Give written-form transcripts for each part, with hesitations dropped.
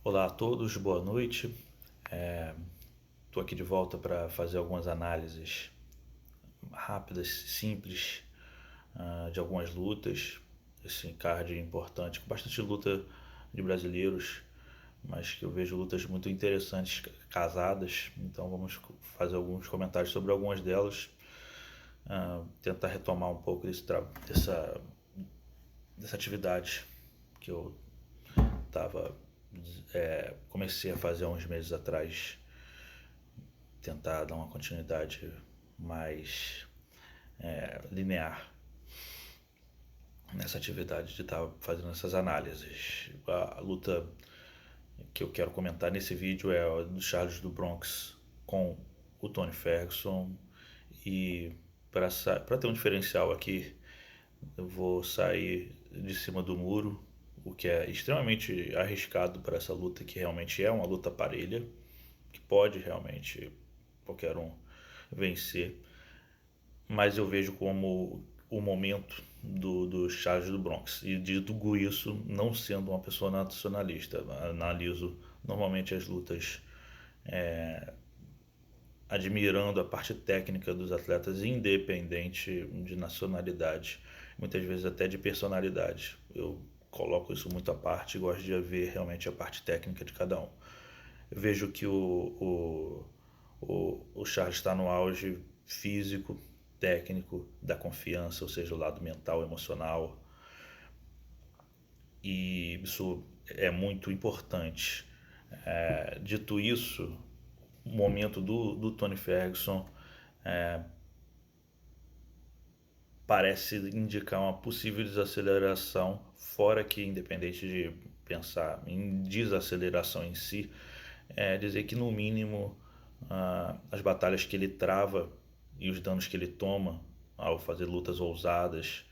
Olá a todos, boa noite. Estou aqui de volta para fazer algumas análises rápidas, simples, de algumas lutas. Esse card importante, com bastante luta de brasileiros, mas que eu vejo lutas muito interessantes casadas. Então vamos fazer alguns comentários sobre algumas delas, tentar retomar um pouco dessa atividade que eu tava, comecei a fazer há uns meses atrás, tentar dar uma continuidade mais linear nessa atividade de estar fazendo essas análises. A luta que eu quero comentar nesse vídeo é a do Charles do Bronx com o Tony Ferguson, e para ter um diferencial aqui, eu vou sair de cima do muro, o que é extremamente arriscado para essa luta, que realmente é uma luta parelha, que pode realmente qualquer um vencer, mas eu vejo como o momento do Charles do Bronx, e digo isso não sendo uma pessoa nacionalista. Analiso normalmente as lutas admirando a parte técnica dos atletas, independente de nacionalidade, muitas vezes até de personalidade. Eu coloco isso muito à parte e gosto de ver realmente a parte técnica de cada um. Eu vejo que o Charles está no auge físico, técnico, da confiança, ou seja, o lado mental, emocional, e isso é muito importante. Dito isso, o momento do Tony Ferguson parece indicar uma possível desaceleração, fora que, independente de pensar em desaceleração em si, dizer que no mínimo as batalhas que ele trava e os danos que ele toma ao fazer lutas ousadas,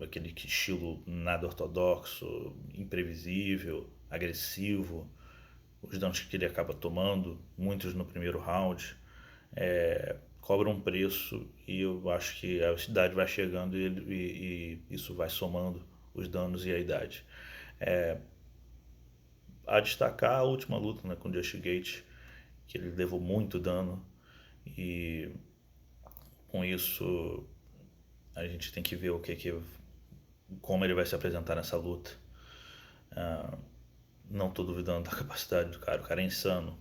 aquele estilo nada ortodoxo, imprevisível, agressivo, os danos que ele acaba tomando, muitos no primeiro round, cobra um preço, e eu acho que a idade vai chegando e isso vai somando os danos e a idade. A destacar a última luta, né, com o Josh Gate, que ele levou muito dano, e com isso a gente tem que ver como ele vai se apresentar nessa luta. Não estou duvidando da capacidade do cara, o cara é insano.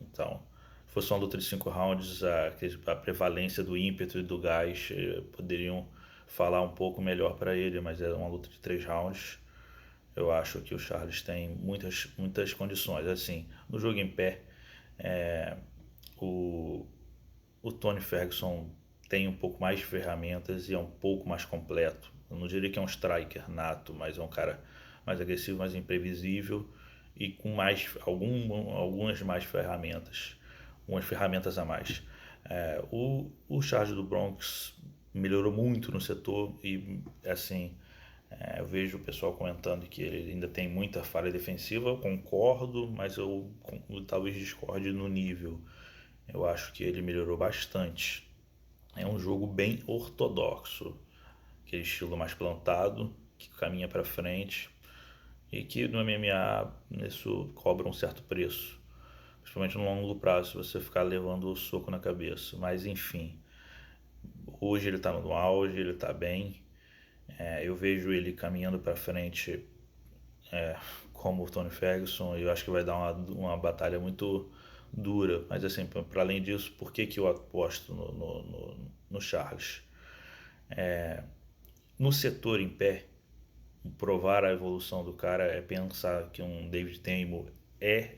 Então, se fosse uma luta de 5 rounds, a prevalência do ímpeto e do gás poderiam falar um pouco melhor para ele, mas é uma luta de 3 rounds. Eu acho que o Charles tem muitas condições. Assim, no jogo em pé, o, o Tony Ferguson tem um pouco mais de ferramentas e é um pouco mais completo. Eu não diria que é um striker nato, mas é um cara mais agressivo, mais imprevisível e com algumas mais ferramentas, umas ferramentas a mais. O Charles do Bronx melhorou muito no setor, e assim, eu vejo o pessoal comentando que ele ainda tem muita falha defensiva. Eu concordo, mas eu talvez discorde no nível. Eu acho que ele melhorou bastante. É um jogo bem ortodoxo, aquele estilo mais plantado, que caminha para frente, e que no MMA isso cobra um certo preço, principalmente no longo prazo, se você ficar levando o soco na cabeça. Mas enfim, hoje ele está no auge, ele está bem. Eu vejo ele caminhando para frente, como o Tony Ferguson, e eu acho que vai dar uma batalha muito dura. Mas assim, para além disso, por que eu aposto no Charles? No setor em pé, provar a evolução do cara é pensar que um David Teimo é,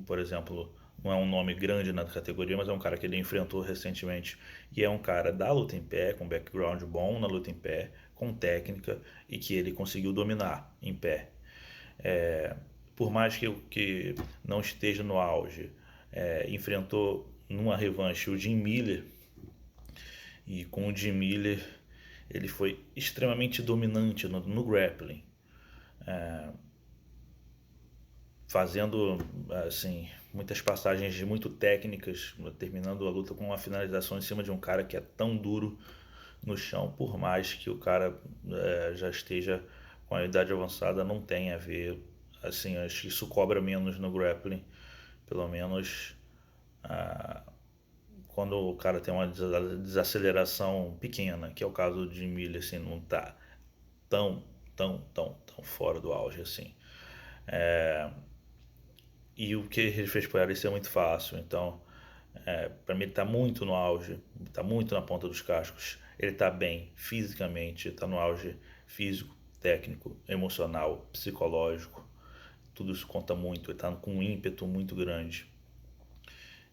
por exemplo, não é um nome grande na categoria, mas é um cara que ele enfrentou recentemente, e é um cara da luta em pé, com background bom na luta em pé, com técnica, e que ele conseguiu dominar em pé. Por mais que não esteja no auge, enfrentou numa revanche o Jim Miller, e com o Jim Miller ele foi extremamente dominante no grappling, fazendo assim muitas passagens muito técnicas, terminando a luta com uma finalização em cima de um cara que é tão duro no chão. Por mais que o cara já esteja com a idade avançada, não tem a ver assim, acho que isso cobra menos no grappling, pelo menos quando o cara tem uma desaceleração pequena, que é o caso de Miller, assim, não tá tão fora do auge assim. E o que ele fez para ele é muito fácil, então para mim ele está muito no auge, está muito na ponta dos cascos, ele está bem fisicamente, está no auge físico, técnico, emocional, psicológico, tudo isso conta muito, ele está com um ímpeto muito grande.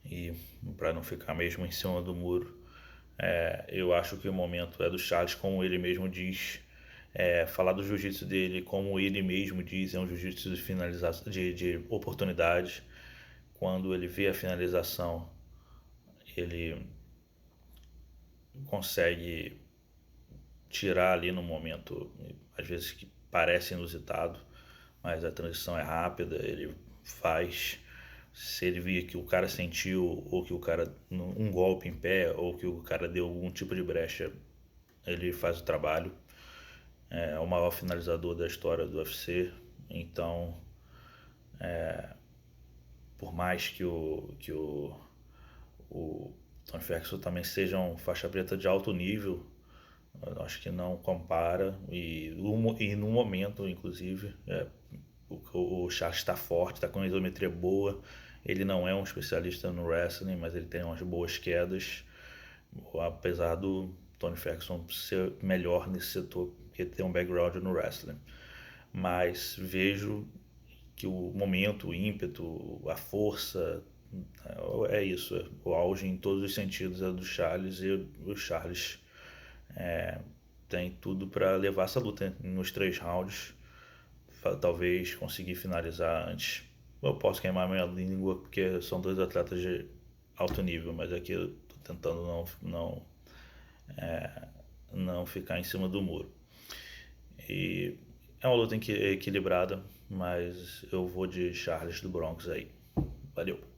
E para não ficar mesmo em cima do muro, eu acho que o momento é do Charles, como ele mesmo diz, falar do jiu-jitsu dele, como ele mesmo diz, é um jiu-jitsu de finalização, de oportunidades. Quando ele vê a finalização, ele consegue tirar ali no momento, às vezes que parece inusitado, mas a transição é rápida, ele faz. Se ele via que o cara sentiu, ou que o cara, um golpe em pé, ou que o cara deu algum tipo de brecha, ele faz o trabalho. É o maior finalizador da história do UFC. Então, por mais que o Tony Ferguson também seja um faixa preta de alto nível, eu acho que não compara. E no momento, inclusive, o Charles está forte, está com uma isometria boa. Ele não é um especialista no wrestling, mas ele tem umas boas quedas, apesar do Tony Ferguson ser melhor nesse setor, porque ele tem um background no wrestling. Mas vejo que o momento, o ímpeto, a força, é isso. O auge em todos os sentidos é do Charles, e o Charles tem tudo para levar essa luta nos 3 rounds. Talvez conseguir finalizar antes. Eu posso queimar minha língua porque são 2 atletas de alto nível, mas aqui eu tô tentando não ficar em cima do muro. E é uma luta equilibrada, mas eu vou de Charles do Bronx aí. Valeu!